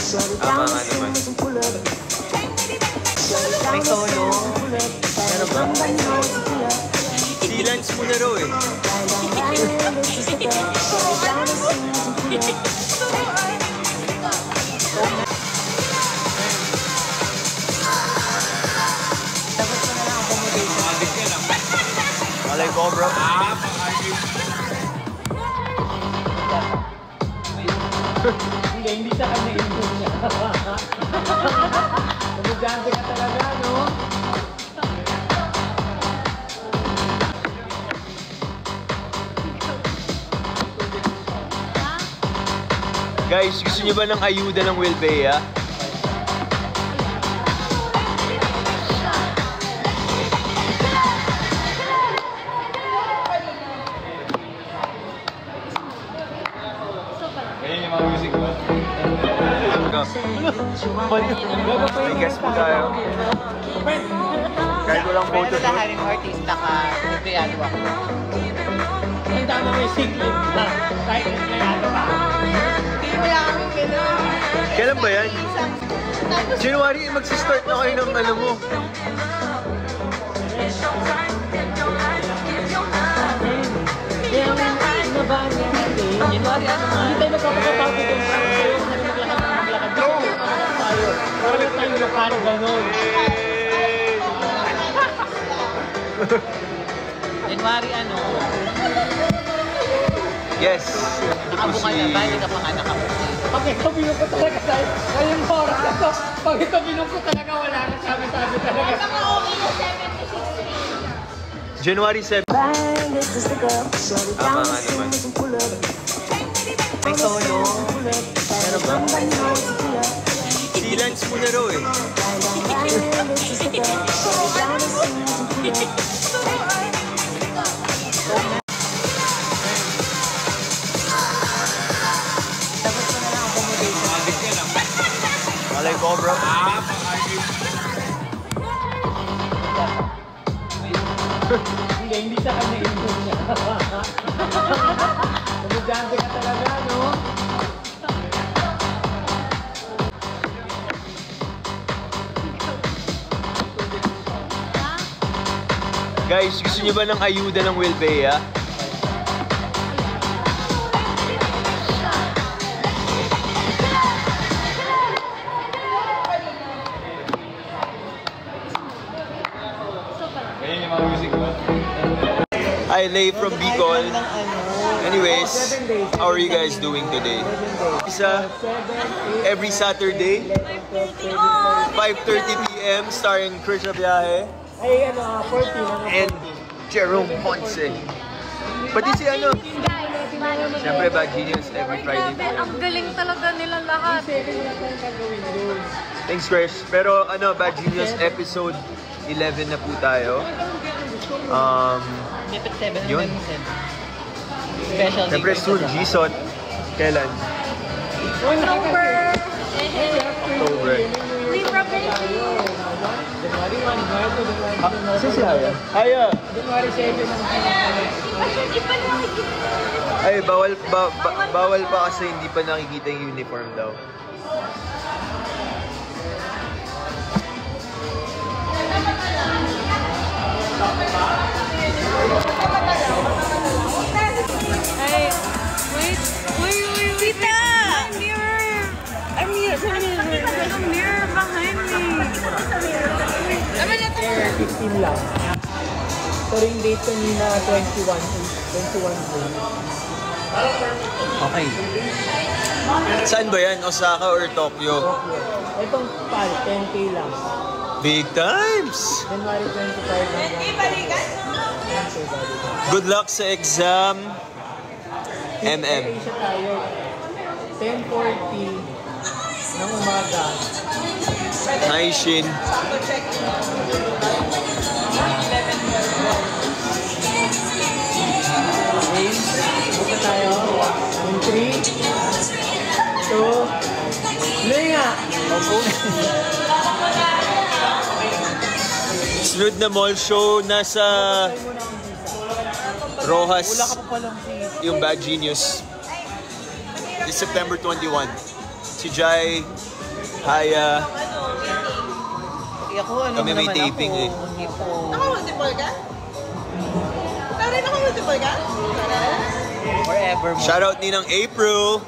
Tama nga naman. May solo. Meron ba? Si Lance mo na raw eh. Malay ko, bro. Hindi sa kanya yung niya. Kumugante ka talaga, no? Guys, gusto niyo ba ng ayuda ng Wilbea? Ganyan yung mga music ba? May guess mo tayo. Kahit walang photo Pero dahil mo artista ka, empleyado ako. Ang dama may siglit na kahit empleyado ka. Wala kami gano'n. Kailan ba yan? January, magsistart na kayo ng ano mo. Inabahan niya natin. January ano nga? Hindi tayo magpapakapapos yung tayo na maglakad. Para na tayo lokal gano'n. January ano? Yes. Nakabuka na ba? Hindi ka pa nga nakabuka. Pag ito binong ko talaga tayo, ngayong oras na to, pag ito binong ko talaga, wala na sabi-sabi talaga. January 7. Tama nga naman. May solo. Meron ba? Si Lance mo na raw eh. Malay ko, bro. Hindi sa kanya yung niya. Kumugante ka talaga, no? Guys, gusto niyo ba ng ayuda ng Wilbea? Ganyan yung mga music ba? Hi, Lay from Bicol. Anyways, how are you guys doing today? Isa, every Saturday, 5:30 p.m. starring Chris Abiyahe Ay, ano, 40 na. and Jerome Ponce. Pati si ano, siyempre Bad Genius every Friday. Ang galing talaga nila lahat. Thanks, Chris. Pero ano, Bad Genius episode 11 na po tayo. Episode 7 Yun. Special day. Siyempre soon, G-Sot. Kailan? October. October. Libra baby. January 1, Saan si Aya? Aya! January 7 ang Hindi pa nakikita. Ay, bawal pa kasi hindi pa nakikita yung uniform daw. Hey, wait. Tita! Mirror! I'm here. There's a mirror behind me. Air 15 lang. Pero yung date kanina 21 June. Okay. Saan ba yan? Osaka or Tokyo? Itong pal, 10K lang. Big times! January 25 lang. Good luck sa exam. MM. Asia tayo. 10:40 ng umaga. Hi, Shin. Okay, buka tayo. In 3, 2, nga! Sunod na mall show nasa Rojas. Wala ka pa palang si... Yung Bad Genius. It's September 21. si Jai, Haya. Ako, ano Kami may naman taping ako, eh. Hipo. Naka-multiple ka? Tari, naka-multiple ka? Forever mo. Shoutout ni ng April.